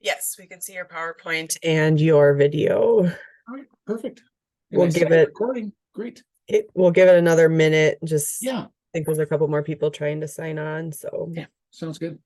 Yes, we can see your PowerPoint and your video. All right, perfect. And We'll give it recording. Great. We'll give it another minute. Just Yeah. I think there's a couple more people trying to sign on. So yeah, sounds good.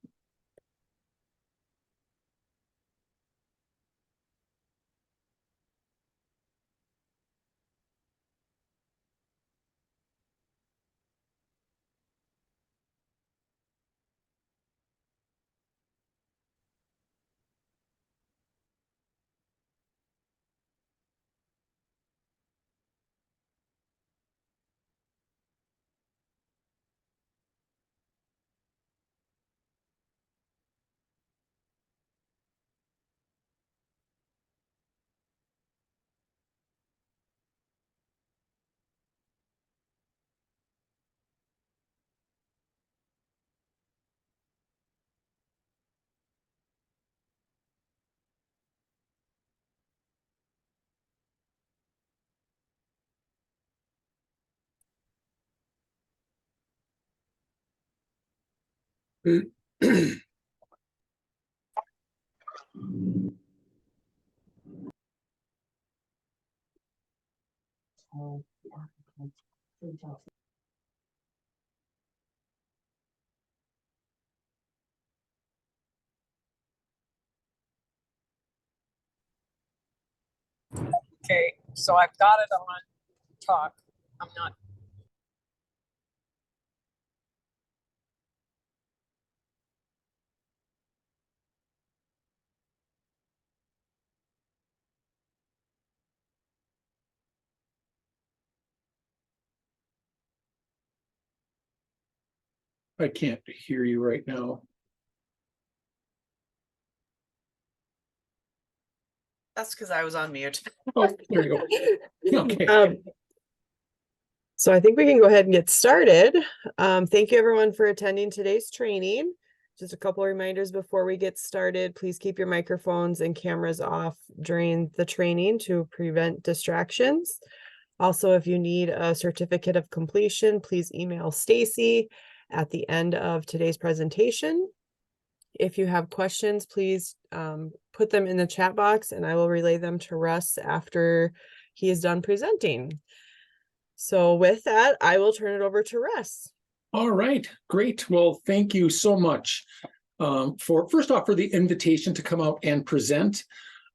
Okay, so I've got it on talk. I'm not. I can't hear you right now. that's because I was on mute. Oh, there you go. Okay. So I think we can go ahead and get started. Thank you everyone for attending today's training. Just a couple of reminders before we get started. Please keep your microphones and cameras off during the training to prevent distractions. Also, if you need a certificate of completion, please email Stacey at the end of today's presentation. If you have questions, please put them in the chat box and I will relay them to Russ after he is done presenting. So with that, I will turn it over to Russ. All right, great. Well, thank you so much for first off for the invitation to come out and present.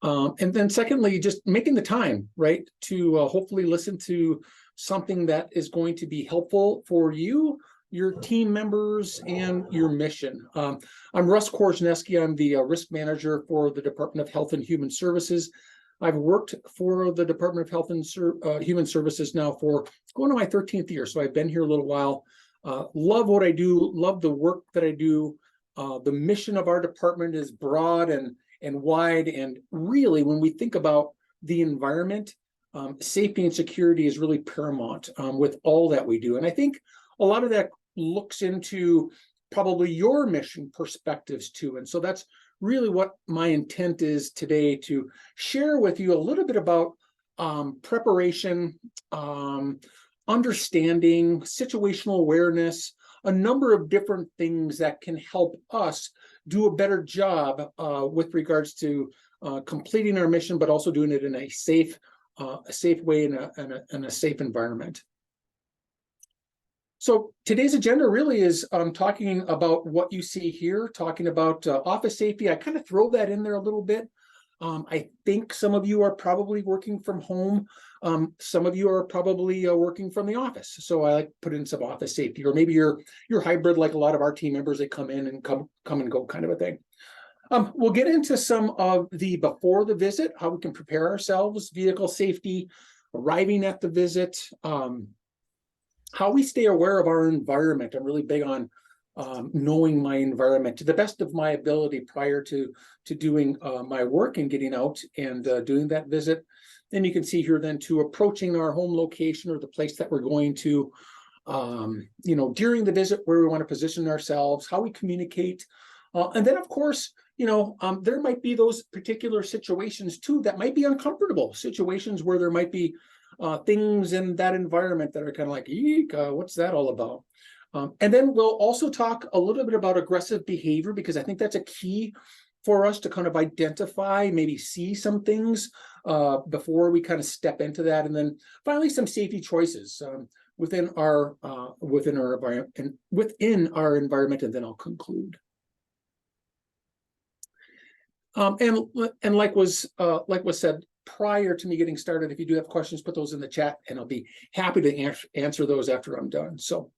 And then secondly, just making the time, right, to hopefully listen to something that is going to be helpful for you, your team members, and your mission. I'm Russ Korzeniewski. I'm the risk manager for the Department of Health and Human Services. I've worked for the Department of Health and Human Services now for going to my 13th year. So I've been here a little while. Love what I do, love the work that I do. The mission of our department is broad and wide. And really, when we think about the environment, safety and security is really paramount with all that we do. And I think a lot of that looks into probably your mission perspectives too. And so that's really what my intent is today, to share with you a little bit about preparation, understanding, situational awareness, a number of different things that can help us do a better job with regards to completing our mission, but also doing it in a safe way in a safe environment. So today's agenda really is talking about what you see here, talking about office safety. I kind of throw that in there a little bit. I think some of you are probably working from home. Some of you are probably working from the office. So I like to put in some office safety, or maybe you're hybrid like a lot of our team members. They come in and come and go kind of a thing. We'll get into some of the before the visit, how we can prepare ourselves, vehicle safety, arriving at the visit, how we stay aware of our environment. I'm really big on knowing my environment to the best of my ability prior to doing my work and getting out and doing that visit. Then you can see here then to approaching our home location or the place that we're going to, during the visit, where we want to position ourselves, how we communicate. And then, of course, there might be those particular situations too that might be uncomfortable, situations where there might be things in that environment that are kind of like, eek, what's that all about? And then we'll also talk a little bit about aggressive behavior, because I think that's a key for us to kind of identify, maybe see some things before we kind of step into that. And then finally, some safety choices within our environment, and then I'll conclude. And like was said prior to me getting started, if you do have questions, put those in the chat, and I'll be happy to answer those after I'm done. So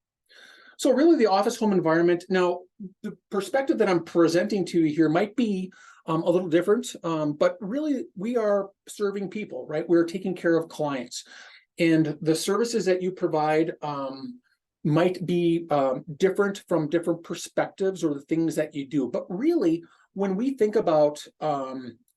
really, the office home environment. Now, the perspective that I'm presenting to you here might be a little different, but really, we are serving people, right? We're taking care of clients, and the services that you provide might be different from different perspectives or the things that you do. But really, when we think about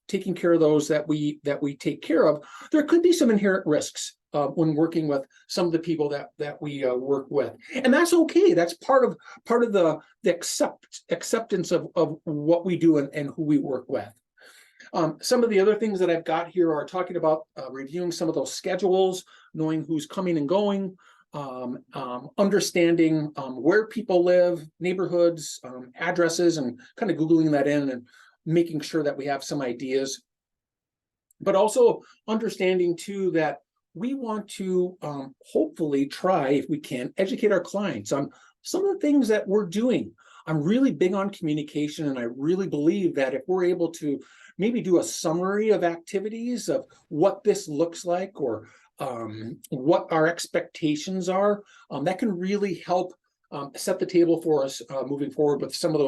taking care of those that we take care of, there could be some inherent risks when working with some of the people that we work with, and that's okay. That's part of the acceptance of what we do and who we work with. Some of the other things that I've got here are talking about reviewing some of those schedules, knowing who's coming and going, understanding where people live, neighborhoods, addresses, and kind of Googling that in and making sure that we have some ideas. But also understanding too that we want to hopefully try, if we can, educate our clients on some of the things that we're doing. I'm really big on communication, and I really believe that if we're able to maybe do a summary of activities of what this looks like, or what our expectations are, that can really help set the table for us moving forward with some of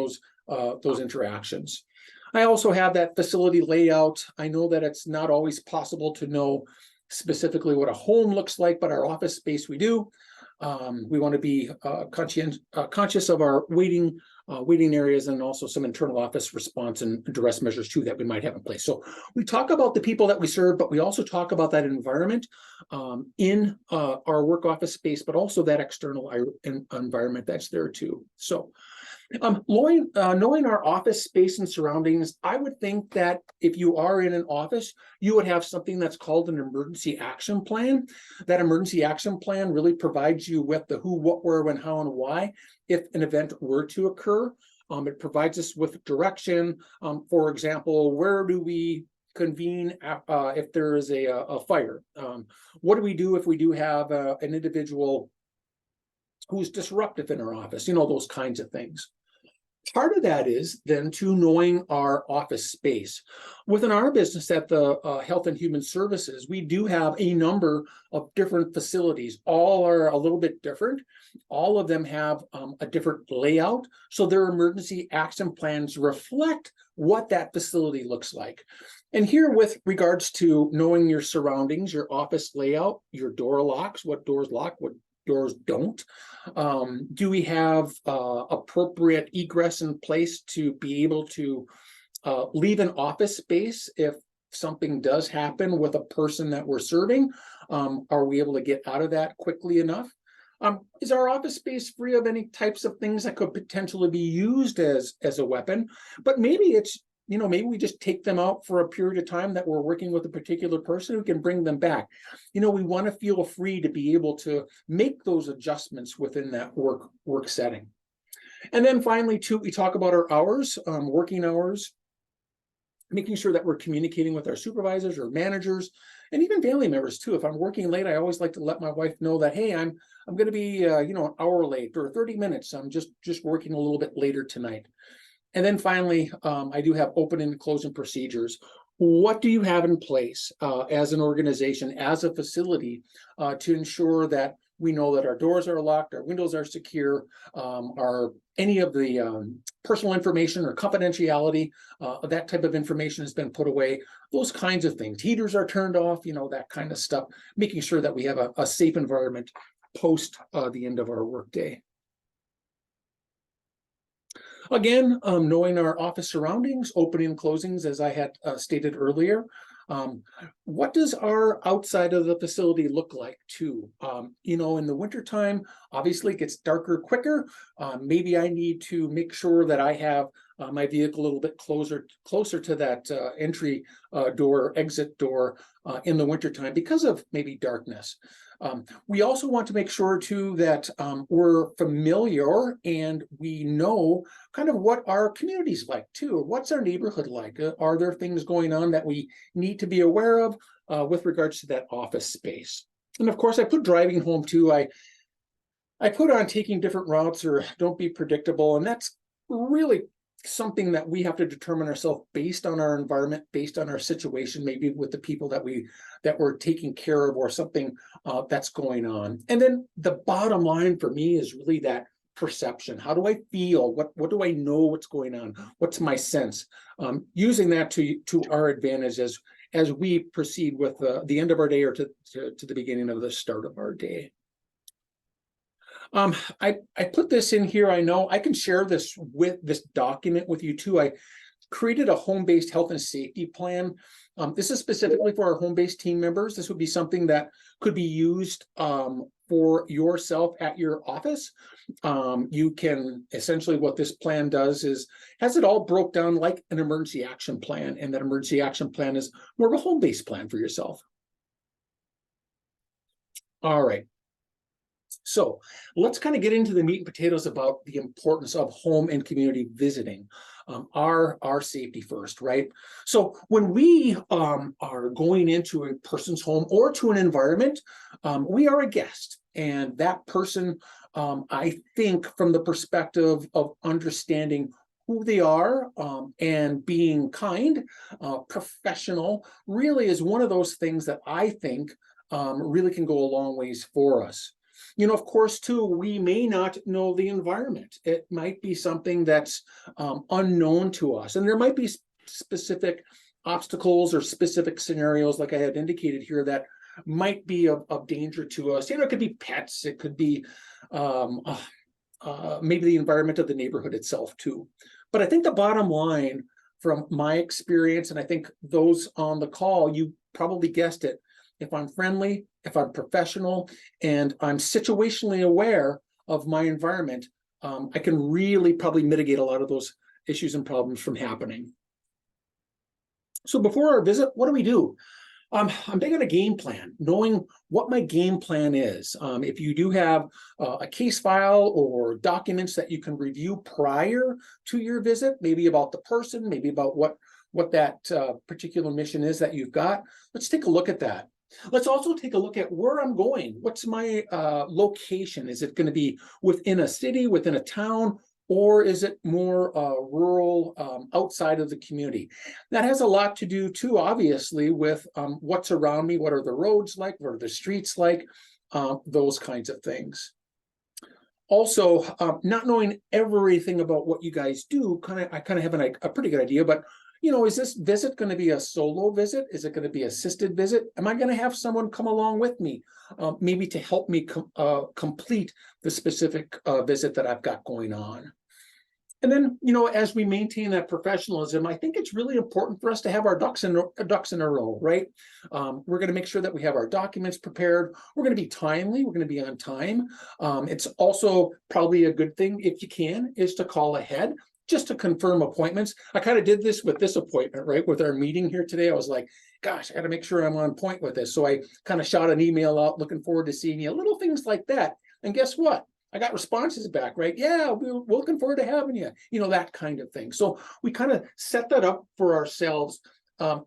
those interactions. I also have that facility layout. I know that it's not always possible to know specifically what a home looks like, but our office space we do. We want to be conscious of our waiting areas, and also some internal office response and duress measures too that we might have in place. So we talk about the people that we serve, but we also talk about that environment in our work office space, but also that external environment that's there too. So knowing our office space and surroundings, I would think that if you are in an office, you would have something that's called an emergency action plan. That emergency action plan really provides you with the who, what, where, when, how, and why if an event were to occur. It provides us with direction. For example, where do we convene if there is a fire? What do we do if we do have an individual who's disruptive in our office? Those kinds of things. Part of that is then to knowing our office space. Within our business at the Health and Human Services, we do have a number of different facilities. All are a little bit different. All of them have a different layout. So their emergency action plans reflect what that facility looks like. And here, with regards to knowing your surroundings, your office layout, your door locks, what doors lock, what doors don't. Do we have appropriate egress in place to be able to leave an office space if something does happen with a person that we're serving? Are we able to get out of that quickly enough? Is our office space free of any types of things that could potentially be used as a weapon? But maybe it's, maybe we just take them out for a period of time that we're working with a particular person who can bring them back. We want to feel free to be able to make those adjustments within that work setting. And then finally, too, we talk about our hours, working hours, making sure that we're communicating with our supervisors or managers, and even family members too. If I'm working late, I always like to let my wife know that, hey, I'm going to be an hour late or 30 minutes. I'm just working a little bit later tonight. And then finally, I do have opening and closing procedures. What do you have in place as an organization, as a facility, to ensure that we know that our doors are locked, our windows are secure, any of the personal information or confidentiality, that type of information has been put away, those kinds of things. Heaters are turned off, that kind of stuff, making sure that we have a safe environment post the end of our workday. Again, knowing our office surroundings, opening and closings, as I had stated earlier. What does our outside of the facility look like too? In the wintertime, obviously it gets darker quicker. Maybe I need to make sure that I have my vehicle a little bit closer to that entry door, exit door in the wintertime because of maybe darkness. We also want to make sure too that we're familiar and we know kind of what our community's like too. What's our neighborhood like? Are there things going on that we need to be aware of with regards to that office space? And of course, I put driving home too. I put on taking different routes or don't be predictable, and that's really something that we have to determine ourselves based on our environment, based on our situation, maybe with the people that we're taking care of or something that's going on. And then the bottom line for me is really that perception. How do I feel? What do I know what's going on? What's my sense? Using that to our advantage as we proceed with the end of our day or to the beginning of the start of our day. I put this in here. I know I can share this document with you too. I created a home-based health and safety plan. This is specifically for our home-based team members. This would be something that could be used for yourself at your office. You can essentially, what this plan does is has it all broke down like an emergency action plan, and that emergency action plan is more of a home-based plan for yourself. All right. So let's kind of get into the meat and potatoes about the importance of home and community visiting. Our safety first, right? So when we are going into a person's home or to an environment, we are a guest, and that person, I think, from the perspective of understanding who they are and being kind, professional, really is one of those things that I think really can go a long ways for us. You know, of course, too, we may not know the environment. It might be something that's unknown to us. And there might be specific obstacles or specific scenarios, like I had indicated here, that might be of danger to us. You know, it could be pets. It could be maybe the environment of the neighborhood itself, too. But I think the bottom line from my experience, and I think those on the call, you probably guessed it, if I'm friendly, if I'm professional, and I'm situationally aware of my environment, I can really probably mitigate a lot of those issues and problems from happening. So before our visit, what do? I'm big on a game plan, knowing what my game plan is. If you do have a case file or documents that you can review prior to your visit, maybe about the person, maybe about what that particular mission is that you've got, let's take a look at that. Let's also take a look at where I'm going. What's my location? Is it going to be within a city, within a town, or is it more rural, outside of the community? That has a lot to do too, obviously, with what's around me. What are the roads like? What are the streets like? Those kinds of things. Also, not knowing everything about what you guys do, I kind of have a pretty good idea, but you know, is this visit going to be a solo visit? Is it going to be assisted visit? Am I going to have someone come along with me, maybe to help me complete the specific visit that I've got going on? And then, you know, as we maintain that professionalism, I think it's really important for us to have our ducks in a row, right? We're going to make sure that we have our documents prepared. We're going to be timely. We're going to be on time. It's also probably a good thing, if you can, is to call ahead, just to confirm appointments. I kind of did this with this appointment, right? With our meeting here today, I was like, gosh, I got to make sure I'm on point with this. So I kind of shot an email out, looking forward to seeing you, little things like that. And guess what? I got responses back, right? Yeah, we're looking forward to having you, you know, that kind of thing. So we kind of set that up for ourselves, not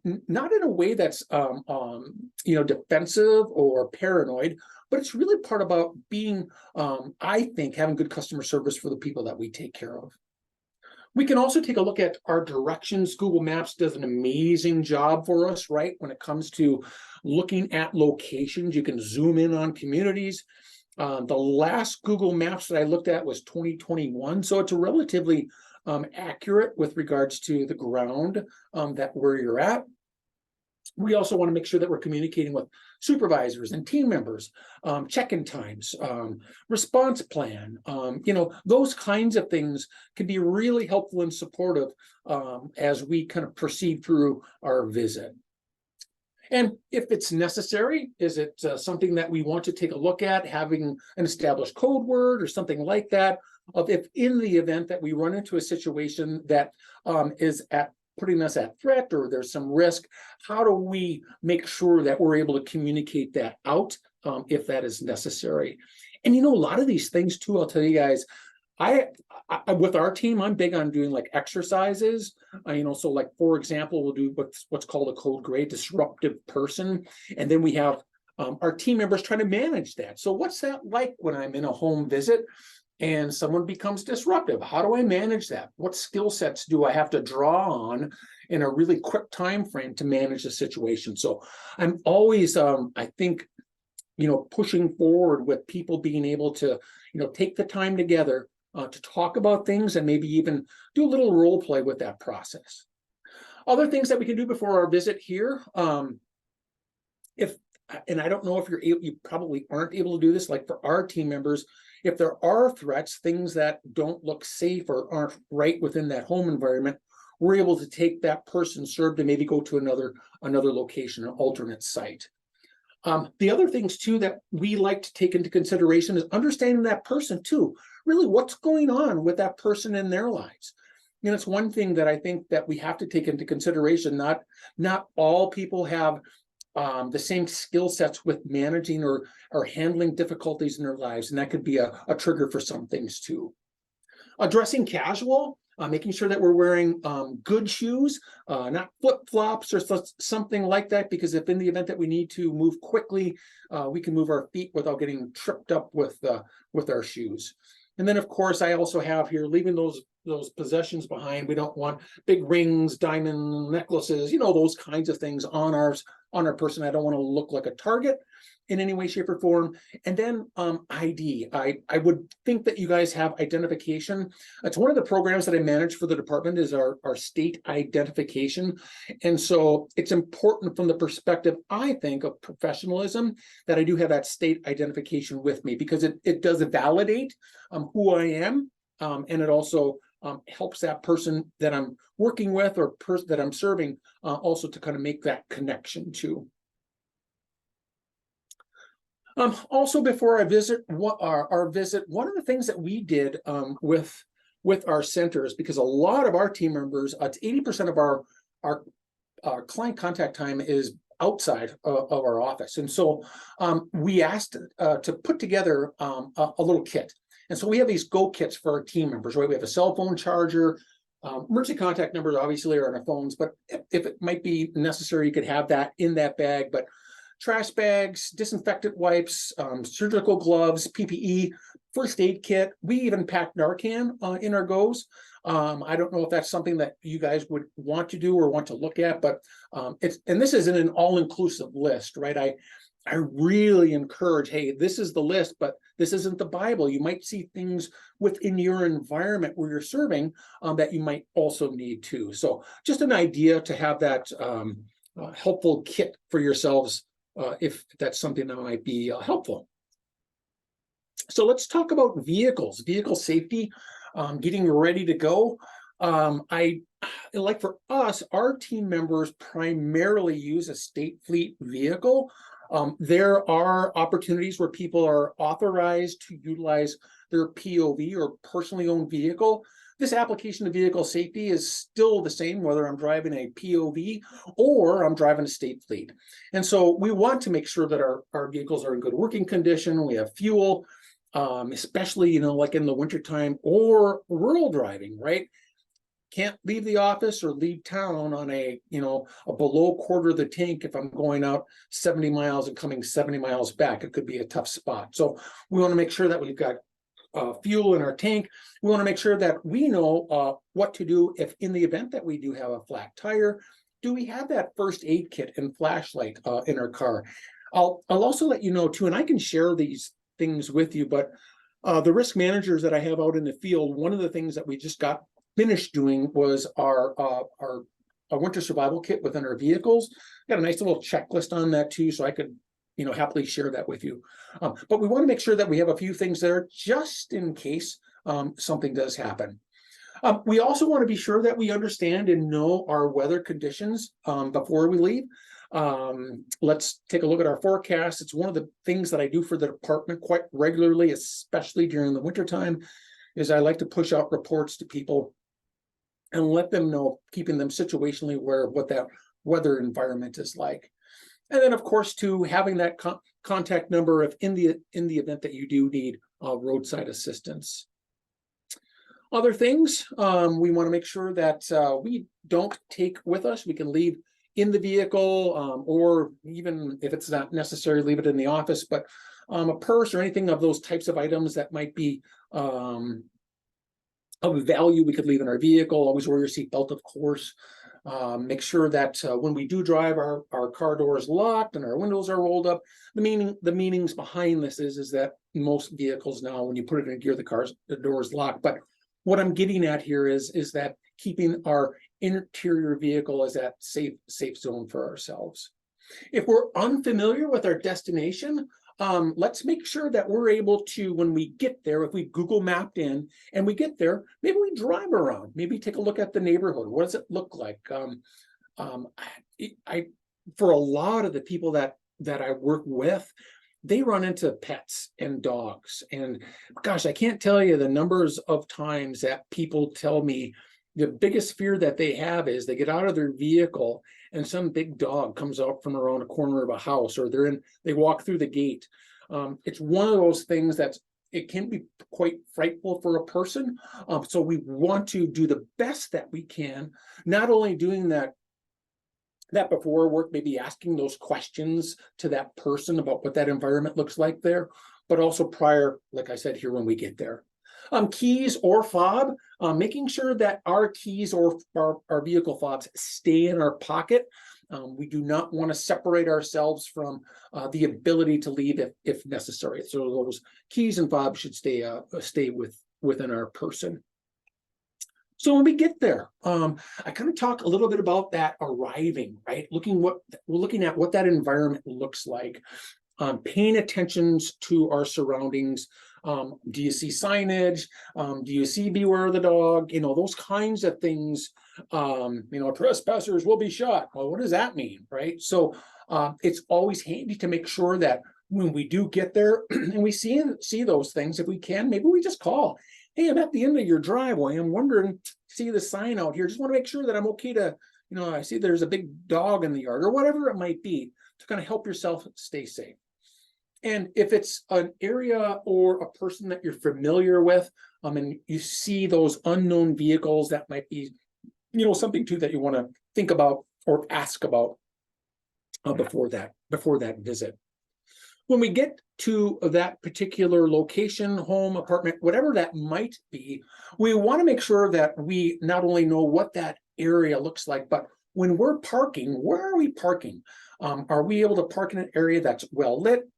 in a way that's, you know, defensive or paranoid, but it's really part about being, I think, having good customer service for the people that we take care of. We can also take a look at our directions. Google Maps does an amazing job for us, right? When it comes to looking at locations, you can zoom in on communities. The last Google Maps that I looked at was 2021. So it's relatively accurate with regards to the ground that where you're at. We also want to make sure that we're communicating with supervisors and team members, check-in times, response plan, you know, those kinds of things can be really helpful and supportive as we kind of proceed through our visit. And if it's necessary, is it something that we want to take a look at, having an established code word or something like that, of if in the event that we run into a situation that is putting us at threat or there's some risk, how do we make sure that we're able to communicate that out if that is necessary. And a lot of these things too, I'll tell you guys, I with our team, I'm big on doing like exercises. So like for example, we'll do what's called a code gray disruptive person, and then we have our team members trying to manage that. So what's that like when I'm in a home visit and someone becomes disruptive? How do I manage that? What skill sets do I have to draw on in a really quick time frame to manage the situation? So I'm always, I think, pushing forward with people being able to, take the time together to talk about things and maybe even do a little role play with that process. Other things that we can do before our visit here, and I don't know if you probably aren't able to do this, like for our team members, if there are threats, things that don't look safe or aren't right within that home environment, we're able to take that person served and maybe go to another location, an alternate site. The other things too that we like to take into consideration is understanding that person too. Really, what's going on with that person in their lives? It's one thing that I think that we have to take into consideration. Not all people have the same skill sets with managing or handling difficulties in their lives, and that could be a trigger for some things too. Dressing casual, making sure that we're wearing good shoes, not flip-flops or something like that, because if in the event that we need to move quickly, we can move our feet without getting tripped up with our shoes. And then, of course, I also have here leaving those possessions behind. We don't want big rings, diamond necklaces, those kinds of things on our person. I don't want to look like a target in any way, shape, or form. And then ID. I would think that you guys have identification. It's one of the programs that I manage for the department is our state identification. And so it's important from the perspective, I think, of professionalism that I do have that state identification with me, because it does validate who I am. And it also helps that person that I'm working with or that I'm serving also to kind of make that connection too. Also, before I visit our visit, one of the things that we did with our centers, because a lot of our team members, it's 80% of our client contact time is outside of our office, and so we asked to put together a little kit. And so we have these go kits for our team members, right? We have a cell phone charger, emergency contact numbers obviously are on our phones, but if it might be necessary, you could have that in that bag. But trash bags, disinfectant wipes, surgical gloves, PPE, first aid kit. We even pack Narcan in our goes. I don't know if that's something that you guys would want to do or want to look at, but and this isn't an all-inclusive list, right? I really encourage, hey, this is the list, but this isn't the Bible. You might see things within your environment where you're serving that you might also need too. So just an idea to have that helpful kit for yourselves if that's something that might be helpful. So let's talk about vehicle safety, getting ready to go. Like for us, our team members primarily use a state fleet vehicle. There are opportunities where people are authorized to utilize their POV or personally owned vehicle. This application of vehicle safety is still the same, whether I'm driving a POV or I'm driving a state fleet. And so we want to make sure that our vehicles are in good working condition. We have fuel, especially, like in the wintertime or rural driving, right? Can't leave the office or leave town on a below quarter of the tank if I'm going out 70 miles and coming 70 miles back. It could be a tough spot. So we want to make sure that we've got fuel in our tank. We want to make sure that we know what to do if in the event that we do have a flat tire. Do we have that first aid kit and flashlight in our car? I'll also let you know too, and I can share these things with you, but the risk managers that I have out in the field, one of the things that we just got finished doing was our winter survival kit within our vehicles. Got a nice little checklist on that too, so I could happily share that with you. But we want to make sure that we have a few things there just in case something does happen. We also want to be sure that we understand and know our weather conditions before we leave. Let's take a look at our forecast. It's one of the things that I do for the department quite regularly, especially during the wintertime, is I like to push out reports to people and let them know, keeping them situationally aware of what that weather environment is like. And then, of course, too, having that contact number if in the event that you do need roadside assistance. Other things, we want to make sure that we don't take with us. We can leave in the vehicle, or even if it's not necessary, leave it in the office, but a purse or anything of those types of items that might be of value, we could leave in our vehicle. Always wear your seatbelt, of course. Make sure that when we do drive, our car door is locked and our windows are rolled up. The meanings behind this is that most vehicles now, when you put it in gear, the door is locked. But what I'm getting at here is that keeping our interior vehicle as that safe zone for ourselves. If we're unfamiliar with our destination, let's make sure that we're able to, when we get there, if we Google mapped in and we get there, maybe we drive around, maybe take a look at the neighborhood. What does it look like? For a lot of the people that I work with, they run into pets and dogs. And gosh, I can't tell you the numbers of times that people tell me the biggest fear that they have is they get out of their vehicle and some big dog comes out from around a corner of a house, or they walk through the gate. It's one of those things it can be quite frightful for a person. So we want to do the best that we can, not only doing that before work, maybe asking those questions to that person about what that environment looks like there, but also prior, like I said here, when we get there. Keys or fob, making sure that our keys or our vehicle fobs stay in our pocket. We do not want to separate ourselves from the ability to leave if necessary. So those keys and fobs should stay within our person. So when we get there, I kind of talk a little bit about that arriving, right? Looking at what that environment looks like, paying attention to our surroundings. Do you see signage? Do you see beware of the dog? Those kinds of things. Trespassers will be shot. Well, what does that mean, right? So it's always handy to make sure that when we do get there and we see those things, if we can, maybe we just call. Hey, I'm at the end of your driveway. I'm wondering, see the sign out here. Just want to make sure that I'm okay to, I see there's a big dog in the yard or whatever it might be, to kind of help yourself stay safe. And if it's an area or a person that you're familiar with, and you see those unknown vehicles, that might be, something too that you want to think about or ask about before that visit. When we get to that particular location, home, apartment, whatever that might be, we want to make sure that we not only know what that area looks like, but when we're parking, where are we parking? Are we able to park in an area that's well lit?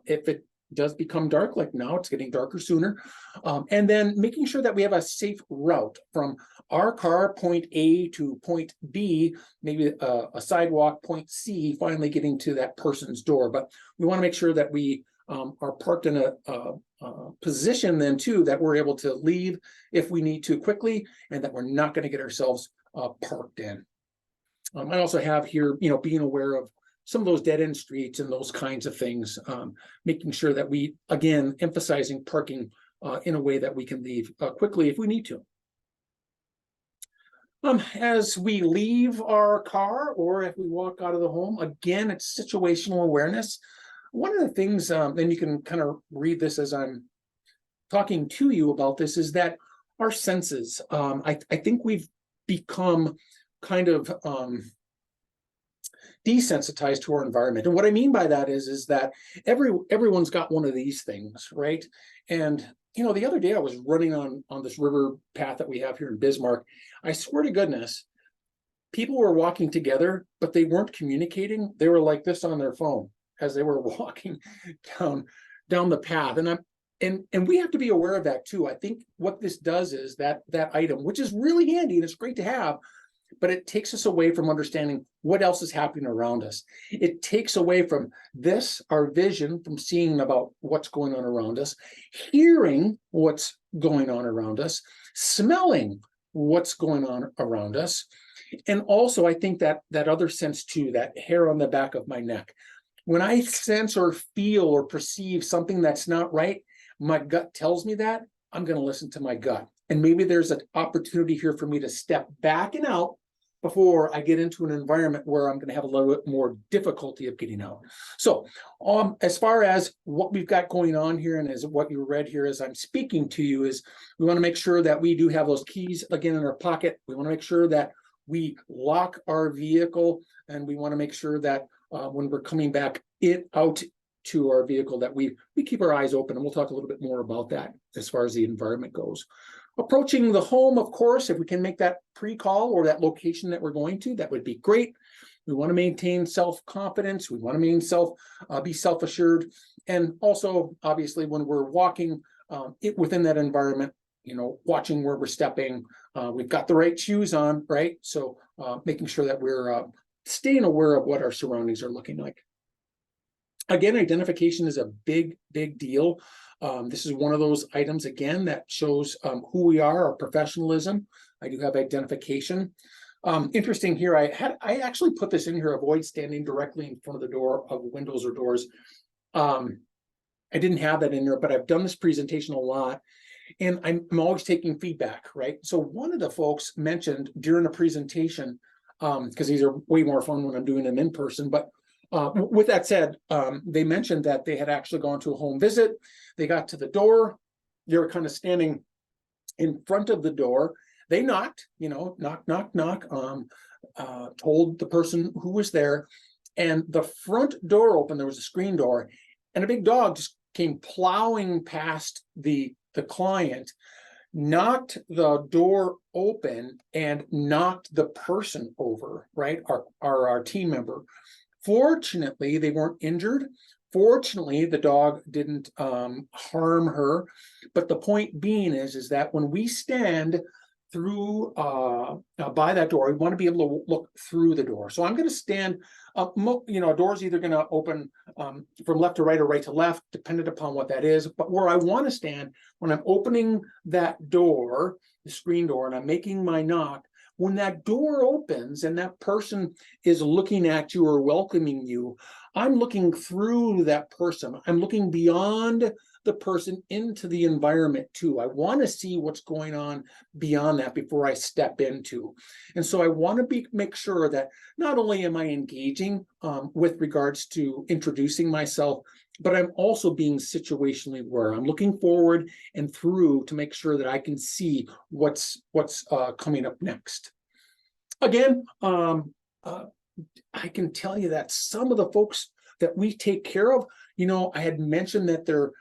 If it does become dark, like now, it's getting darker sooner. And then making sure that we have a safe route from our car, point A to point B, maybe a sidewalk, point C, finally getting to that person's door. But we want to make sure that we are parked in a position then too, that we're able to leave if we need to quickly, and that we're not going to get ourselves parked in. I also have here, being aware of some of those dead end streets and those kinds of things, making sure that we, again, emphasizing parking in a way that we can leave quickly if we need to. As we leave our car or if we walk out of the home, again, it's situational awareness. One of the things, and you can kind of read this as I'm talking to you about this, is that our senses, I think we've become kind of desensitized to our environment. And what I mean by that is that everyone's got one of these things, right? And the other day I was running on this river path that we have here in Bismarck. I swear to goodness, people were walking together, but they weren't communicating. They were like this on their phone as they were walking down the path. And we have to be aware of that too. I think what this does is that item, which is really handy and it's great to have, but it takes us away from understanding what else is happening around us. It takes away from our vision, from seeing about what's going on around us, hearing what's going on around us, smelling what's going on around us. And also, I think that other sense too, that hair on the back of my neck. When I sense or feel or perceive something that's not right, my gut tells me that, I'm going to listen to my gut. And maybe there's an opportunity here for me to step back and out before I get into an environment where I'm going to have a little bit more difficulty of getting out. So as far as what we've got going on here, and as what you read here as I'm speaking to you, is we want to make sure that we do have those keys again in our pocket. We want to make sure that we lock our vehicle, and we want to make sure that when we're coming back out to our vehicle, that we keep our eyes open, and we'll talk a little bit more about that as far as the environment goes. Approaching the home, of course, if we can make that pre-call or that location that we're going to, that would be great. We want to maintain self-confidence. We want to be self-assured. And also, obviously, when we're walking within that environment, watching where we're stepping, we've got the right shoes on, right? So making sure that we're staying aware of what our surroundings are looking like. Again, identification is a big, big deal. This is one of those items, again, that shows who we are, our professionalism. I do have identification. Interesting here, I actually put this in here: avoid standing directly in front of the door of windows or doors. I didn't have that in there, but I've done this presentation a lot, and I'm always taking feedback, right? So one of the folks mentioned during the presentation, because these are way more fun when I'm doing them in person, but with that said, they mentioned that they had actually gone to a home visit. They got to the door. They were kind of standing in front of the door. They knocked, knock, knock, knock, told the person who was there, and the front door opened. There was a screen door, and a big dog just came plowing past the client, knocked the door open, and knocked the person over, right? Our team member. Fortunately, they weren't injured. Fortunately, the dog didn't harm her. But the point being is that when we stand through by that door, we want to be able to look through the door. So I'm going to stand, a door's either going to open from left to right or right to left, dependent upon what that is. But where I want to stand when I'm opening that door, the screen door, and I'm making my knock, when that door opens and that person is looking at you or welcoming you, I'm looking through that person. I'm looking beyond the person into the environment too. I want to see what's going on beyond that before I step into. And so I want to make sure that not only am I engaging with regards to introducing myself, but I'm also being situationally aware. I'm looking forward and through to make sure that I can see what's coming up next. Again, I can tell you that some of the folks that we take care of, I had mentioned that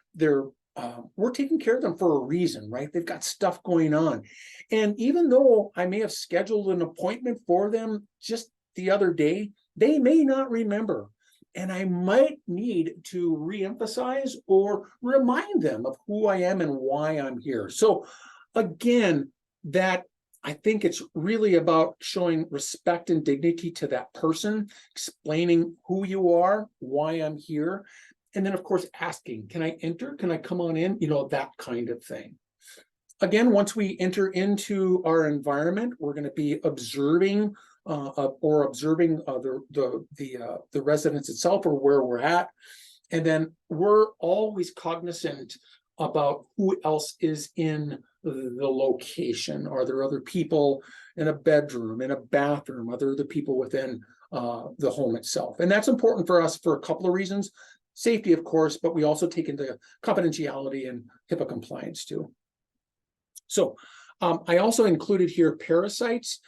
we're taking care of them for a reason, right? They've got stuff going on. And even though I may have scheduled an appointment for them just the other day, they may not remember. And I might need to reemphasize or remind them of who I am and why I'm here. So again, I think it's really about showing respect and dignity to that person, explaining who you are, why I'm here, and then, of course, asking, can I enter? Can I come on in? That kind of thing. Again, once we enter into our environment, we're going to be observing the residence itself or where we're at. And then we're always cognizant about who else is in the location. Are there other people in a bedroom, in a bathroom? Are there other people within the home itself? And that's important for us for a couple of reasons. Safety, of course, but we also take into confidentiality and HIPAA compliance too. So I also included here parasites.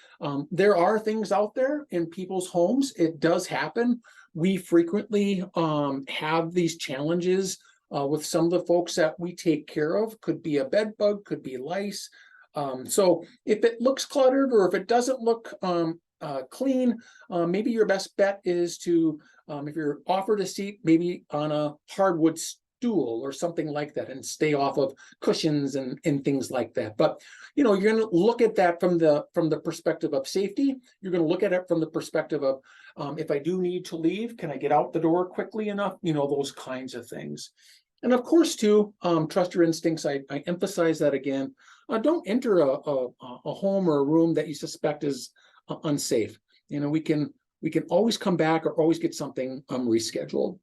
There are things out there in people's homes. It does happen. We frequently have these challenges with some of the folks that we take care of. Could be a bed bug, could be lice. So if it looks cluttered or if it doesn't look clean, maybe your best bet is to, if you're offered a seat, maybe on a hardwood stool or something like that, and stay off of cushions and things like that. But you're going to look at that from the perspective of safety. You're going to look at it from the perspective of if I do need to leave, can I get out the door quickly enough? Those kinds of things. And of course, too, trust your instincts. I emphasize that again. Don't enter a home or a room that you suspect is unsafe. We can always come back or always get something rescheduled.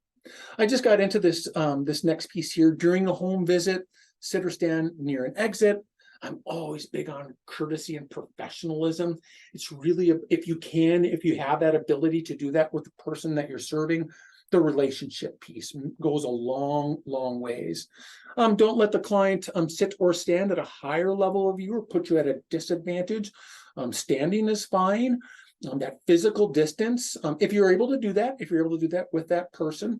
I just got into this this next piece here. During a home visit, sit or stand near an exit. I'm always big on courtesy and professionalism. It's really, if you have that ability to do that with the person that you're serving, the relationship piece goes a long, long ways. Don't let the client sit or stand at a higher level of you or put you at a disadvantage. Standing is fine. That physical distance, if you're able to do that, with that person,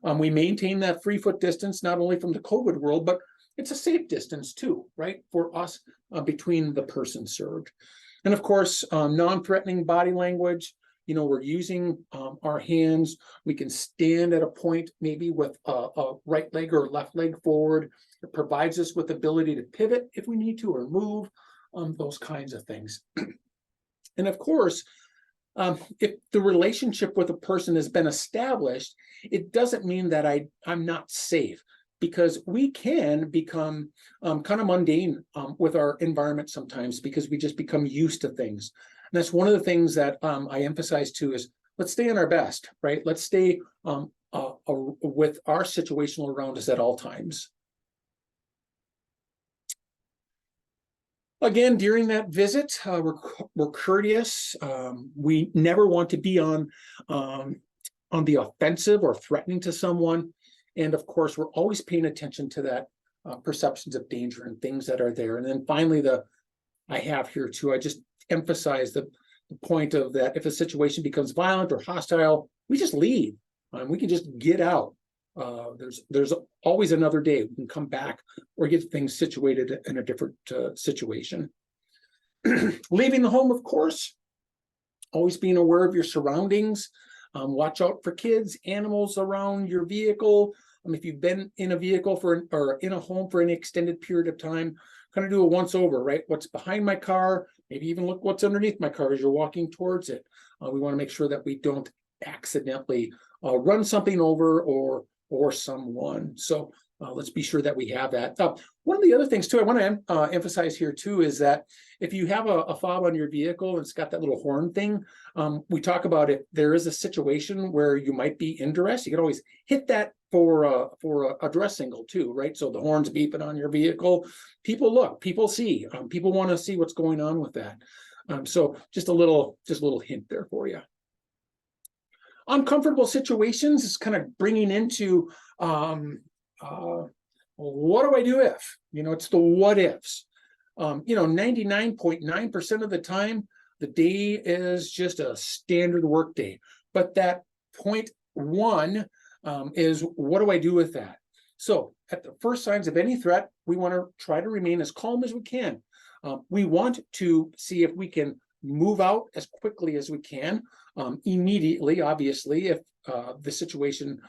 we maintain that 3-foot distance, not only from the COVID world, but it's a safe distance too, right? For us, between the person served. And of course, non-threatening body language. We're using our hands. We can stand at a point, maybe with a right leg or left leg forward. It provides us with the ability to pivot if we need to, or move, those kinds of things. And of course, if the relationship with a person has been established, it doesn't mean that I'm not safe, because we can become kind of mundane with our environment sometimes, because we just become used to things. And that's one of the things that I emphasize too, is let's stay on our best, right? Let's stay with our situational around us at all times. Again, during that visit, we're courteous. We never want to be on the offensive or threatening to someone. And of course, we're always paying attention to that perceptions of danger and things that are there. And then finally, I have here too, I just emphasize the point of that if a situation becomes violent or hostile, we just leave. We can just get out. There's always another day. We can come back or get things situated in a different situation. Leaving the home, of course, always being aware of your surroundings. Watch out for kids, animals around your vehicle. If you've been in a vehicle or in a home for any extended period of time, kind of do a once over, right? What's behind my car? Maybe even look what's underneath my car as you're walking towards it. We want to make sure that we don't accidentally run something over or someone. So let's be sure that we have that. One of the other things too, I want to emphasize here too, is that if you have a fob on your vehicle and it's got that little horn thing, we talk about it. There is a situation where you might be in duress. You can always hit that for a duress signal too, right? So the horn's beeping on your vehicle. People look, people see, people want to see what's going on with that. So just a little hint there for you. Uncomfortable situations is kind of bringing into what do I do if? It's the what ifs. 99.9% of the time, the day is just a standard work day. But that 0.1 is what do I do with that? So at the first signs of any threat, we want to try to remain as calm as we can. We want to see if we can move out as quickly as we can, immediately, obviously, if the situation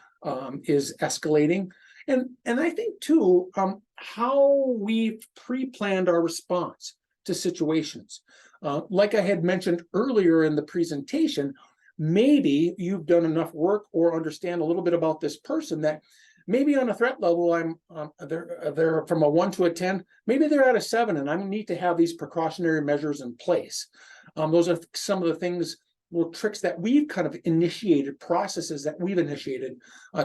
is escalating. And I think too, how we've pre-planned our response to situations. Like I had mentioned earlier in the presentation, maybe you've done enough work or understand a little bit about this person that maybe on a threat level, they're from a 1 to a 10, maybe they're at a 7, and I need to have these precautionary measures in place. Those are some of the things, little tricks that we've kind of initiated, processes that we've initiated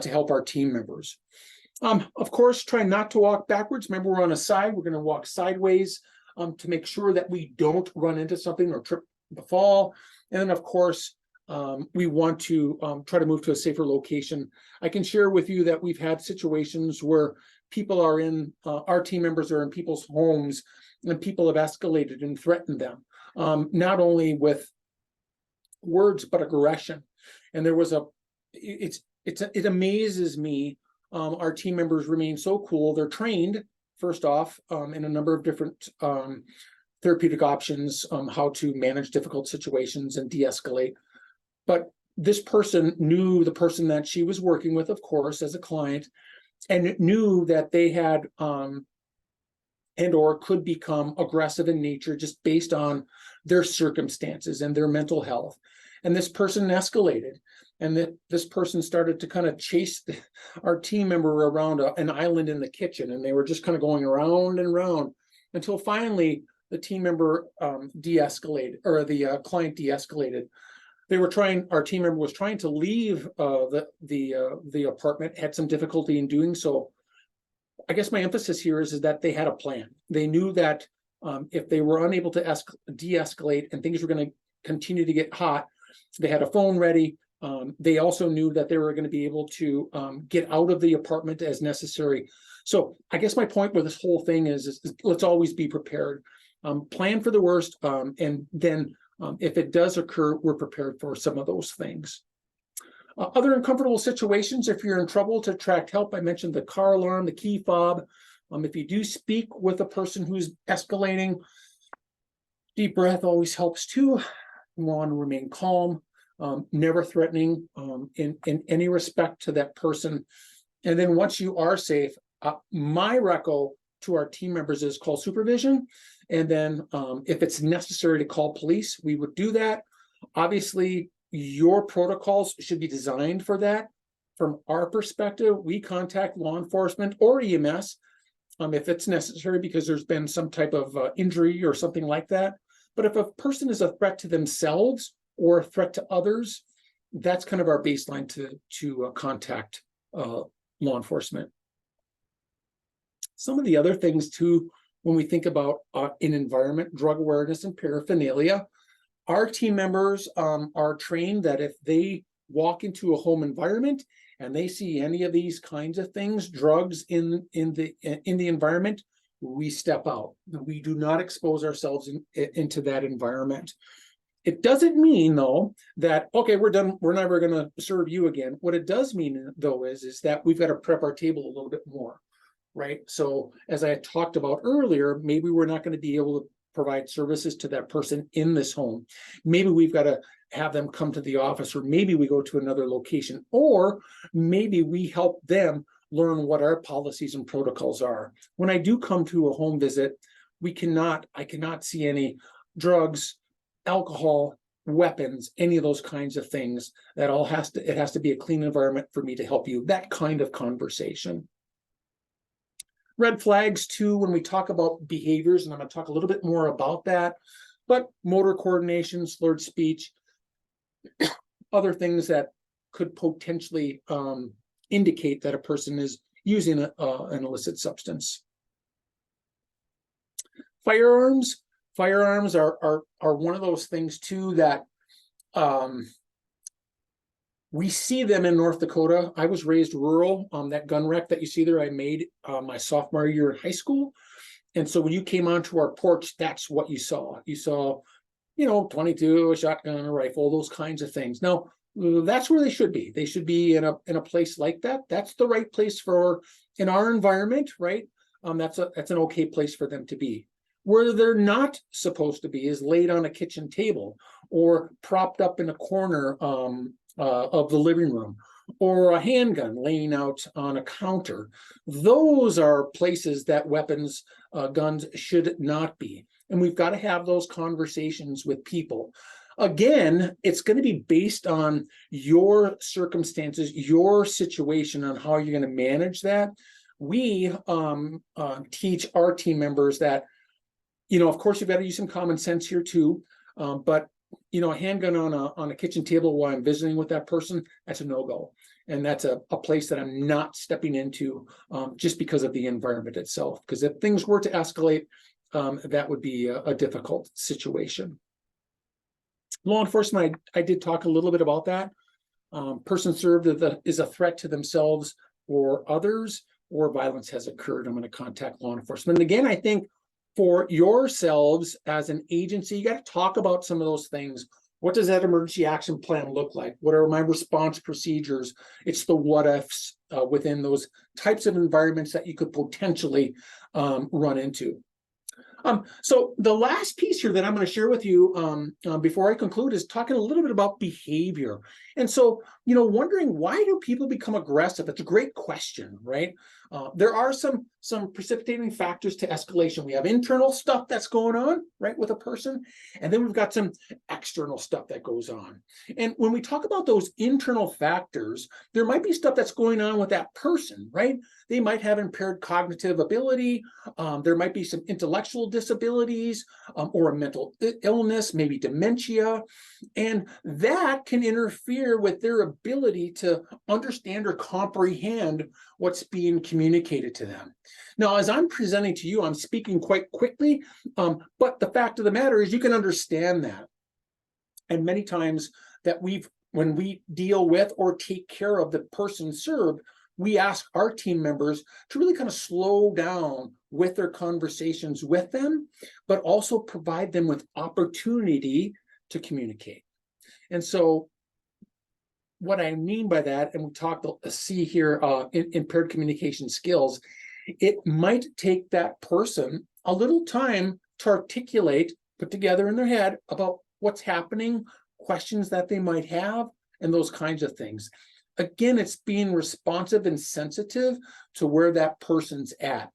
to help our team members. Of course, try not to walk backwards. Remember, we're on a side. We're going to walk sideways to make sure that we don't run into something or trip the fall. And then, of course, we want to try to move to a safer location. I can share with you that we've had situations where people are in, our team members are in people's homes, and people have escalated and threatened them, not only with words, but aggression. And there was it amazes me. Our team members remain so cool. They're trained, first off, in a number of different therapeutic options, how to manage difficult situations and de-escalate. But this person knew the person that she was working with, of course, as a client, and knew that they had and or could become aggressive in nature just based on their circumstances and their mental health. And this person escalated, and this person started to kind of chase our team member around an island in the kitchen, and they were just kind of going around and around until finally the team member de-escalated, or the client de-escalated. Our team member was trying to leave the apartment, had some difficulty in doing so. I guess my emphasis here is that they had a plan. They knew that If they were unable to de-escalate and things were going to continue to get hot, they had a phone ready. They also knew that they were going to be able to get out of the apartment as necessary. So I guess my point with this whole thing is let's always be prepared. Plan for the worst, and then if it does occur, we're prepared for some of those things. Other uncomfortable situations, if you're in trouble, to attract help, I mentioned the car alarm, the key fob. If you do speak with a person who's escalating, deep breath always helps too. You want to remain calm, never threatening in any respect to that person. And then once you are safe, my reco to our team members is call supervision. And then if it's necessary to call police, we would do that. Obviously, your protocols should be designed for that. From our perspective, we contact law enforcement or EMS if it's necessary because there's been some type of injury or something like that. But if a person is a threat to themselves or a threat to others, that's kind of our baseline to contact law enforcement. Some of the other things too, when we think about an environment, drug awareness and paraphernalia, our team members are trained that if they walk into a home environment and they see any of these kinds of things, drugs in the environment, we step out. We do not expose ourselves into that environment. It doesn't mean though that, okay, we're done, we're never going to serve you again. What it does mean though is that we've got to prep our table a little bit more, right? So as I talked about earlier, maybe we're not going to be able to provide services to that person in this home. Maybe we've got to have them come to the office, or maybe we go to another location, or maybe we help them learn what our policies and protocols are. When I do come to a home visit, I cannot see any drugs, alcohol, weapons, any of those kinds of things. It has to be a clean environment for me to help you. That kind of conversation. Red flags too, when we talk about behaviors, and I'm going to talk a little bit more about that, but motor coordination, slurred speech, other things that could potentially indicate that a person is using an illicit substance. Firearms are one of those things too that we see them in North Dakota. I was raised rural. That gun wreck that you see there, I made my sophomore year in high school. And so when you came onto our porch, that's what you saw. You saw, 22, a shotgun, a rifle, those kinds of things. Now, that's where they should be. They should be in a place like that. That's the right place in our environment, right? That's an okay place for them to be. Where they're not supposed to be is laid on a kitchen table or propped up in a corner of the living room, or a handgun laying out on a counter. Those are places that weapons, guns should not be. And we've got to have those conversations with people. Again, it's going to be based on your circumstances, your situation, on how you're going to manage that. We teach our team members that, of course, you've got to use some common sense here too, but a handgun on a kitchen table while I'm visiting with that person, that's a no-go. And that's a place that I'm not stepping into just because of the environment itself. Because if things were to escalate, that would be a difficult situation. Law enforcement, I did talk a little bit about that. Person served is a threat to themselves or others, or violence has occurred. I'm going to contact law enforcement. And again, I think for yourselves as an agency, you got to talk about some of those things. What does that emergency action plan look like? What are my response procedures? It's the what ifs within those types of environments that you could potentially run into. So the last piece here that I'm going to share with you before I conclude is talking a little bit about behavior. And so, wondering, why do people become aggressive? It's a great question, right? There are some precipitating factors to escalation. We have internal stuff that's going on, right, with a person, and then we've got some external stuff that goes on. And when we talk about those internal factors, there might be stuff that's going on with that person, right? They might have impaired cognitive ability. There might be some intellectual disabilities or a mental illness, maybe dementia, and that can interfere with their ability to understand or comprehend what's being communicated to them. Now, as I'm presenting to you, I'm speaking quite quickly, but the fact of the matter is you can understand that. And many times that when we deal with or take care of the person served, we ask our team members to really kind of slow down with their conversations with them, but also provide them with opportunity to communicate. And so what I mean by that, and we talked, see here, impaired communication skills, it might take that person a little time to articulate, put together in their head about what's happening, questions that they might have, and those kinds of things. Again, it's being responsive and sensitive to where that person's at.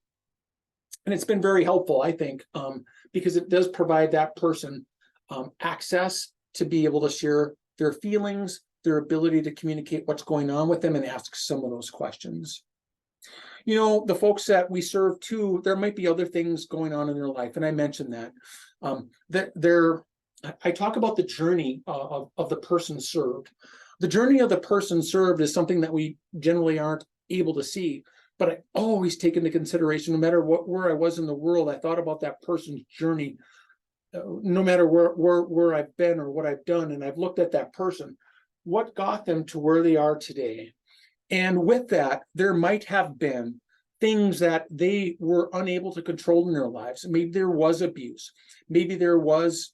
And it's been very helpful, I think, because it does provide that person access to be able to share their feelings, their ability to communicate what's going on with them and ask some of those questions. You know, the folks that we serve too, there might be other things going on in their life. And I mentioned that. I talk about the journey of the person served. The journey of the person served is something that we generally aren't able to see, but I always take into consideration, no matter where I was in the world, I thought about that person's journey, no matter where I've been or what I've done, and I've looked at that person, what got them to where they are today. And with that, there might have been things that they were unable to control in their lives. Maybe there was abuse. Maybe there was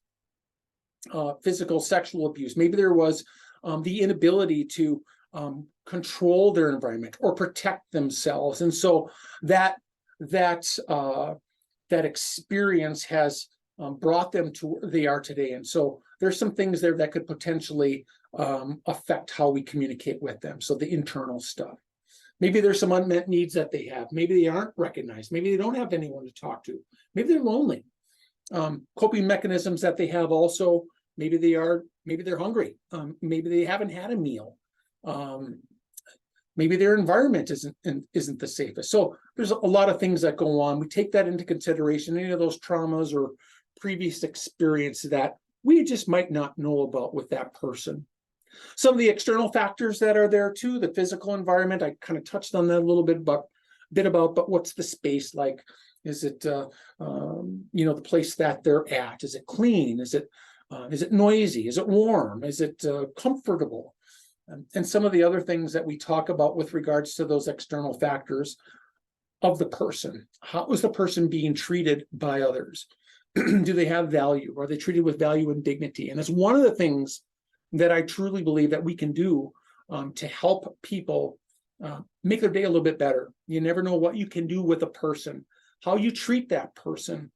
physical, sexual abuse. Maybe there was the inability to control their environment or protect themselves. And so that experience has brought them to where they are today. And so there's some things there that could potentially affect how we communicate with them. So the internal stuff. Maybe there's some unmet needs that they have. Maybe they aren't recognized. Maybe they don't have anyone to talk to. Maybe they're lonely. Coping mechanisms that they have also, maybe they're hungry. Maybe they haven't had a meal. Maybe their environment isn't the safest. So there's a lot of things that go on. We take that into consideration, any of those traumas or previous experience that we just might not know about with that person. Some of the external factors that are there too, the physical environment, I kind of touched on that a little bit, but what's the space like? Is it, the place that they're at? Is it clean? Is it noisy? Is it warm? Is it comfortable? And some of the other things that we talk about with regards to those external factors of the person. How is the person being treated by others? Do they have value? Are they treated with value and dignity? And it's one of the things that I truly believe that we can do to help people make their day a little bit better. You never know what you can do with a person, how you treat that person